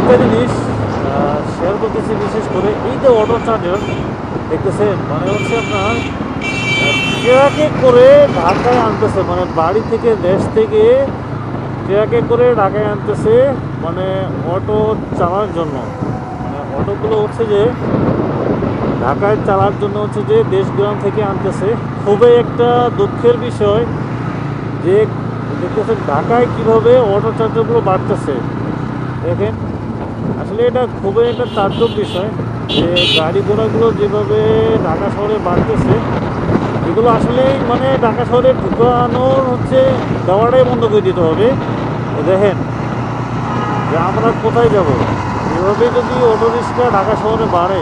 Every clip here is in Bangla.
একটা জিনিস শেয়ার করতেছি, বিশেষ করে এই যে অটো চার্জার দেখতেছেন, মানে হচ্ছে আপনার ট্রাকে করে ঢাকায় আনতেছে, মানে বাড়ি থেকে দেশ থেকে ট্রাকে করে ঢাকায় আনতেছে, মানে অটো চালার জন্য। মানে অটোগুলো হচ্ছে যে ঢাকায় চালার জন্য হচ্ছে যে দেশ গ্রাম থেকে আনতেছে। খুবই একটা দুঃখের বিষয় যে দেখতেছেন ঢাকায় কীভাবে অটো চার্জারগুলো বাড়তেছে। দেখেন, আসলে এটা খুবই একটা তাজ্জব বিষয় যে গাড়ি ঘোড়াগুলো যেভাবে ঢাকা শহরে বাড়তেছে, এগুলো আসলেই মানে ঢাকা শহরে ঢুকানোর হচ্ছে দেওয়াটাই বন্ধ করে দিতে হবে। দেখেন যে আমরা কোথায় যাব, এভাবে যদি অটো রিক্সা ঢাকা শহরে বাড়ে,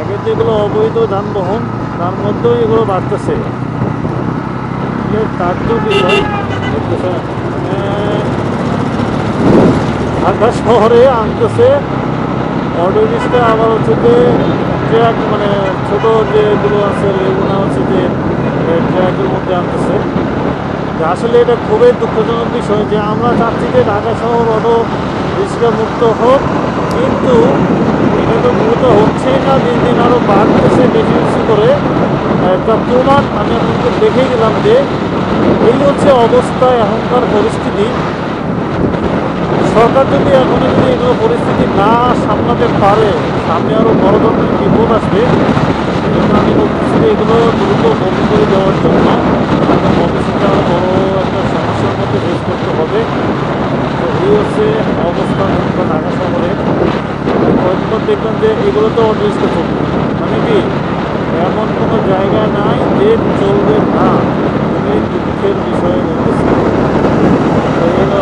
একের যেগুলো অবৈধ যানবাহন তার মধ্যেও এগুলো বাড়তেছে। তাজ্জব বিষয় দেখতেছেন, মানে ঢাকা শহরে আনতেছে অটো রিক্সা, আবার হচ্ছে যে ট্রাক, মানে ছোটো যেগুলো আছে এগুলো হচ্ছে যে ট্রাকের মধ্যে আনতেছে। আসলে এটা খুবই দুঃখজনক বিষয় যে আমরা চাচ্ছি যে ঢাকা শহর অটো রিক্সা মুক্ত হোক, কিন্তু এটা তো মূলত হচ্ছেই না, দিন দিন আরও বাড়তেছে বেশি বেশি করে। একটা প্রমাণ আমি আপনাকে দেখে গেলাম যে এই হচ্ছে অবস্থা, এখনকার পরিস্থিতি। সরকার যদি এখন যদি এগুলো পরিস্থিতি না সামলাতে পারে, সামনে আরও বড় ধরনের বিপদ আসবে। এই জন্য আমি বলতেছি যে এগুলো দ্রুত বন্ধ করে দেওয়ার জন্য, কারণ ভবিষ্যতে আরও বড় একটা সমস্যার মধ্যে ফেস করতে হবে। তো এই হচ্ছে অবস্থা ঢাকা শহরে। কয়েকবার দেখলাম যে এগুলো তো অটোরিক্সা চলবে, মানে কি এমন কোনো জায়গা নাই যে চলবে না। খুবই দুঃখের বিষয় বলতেছি। তো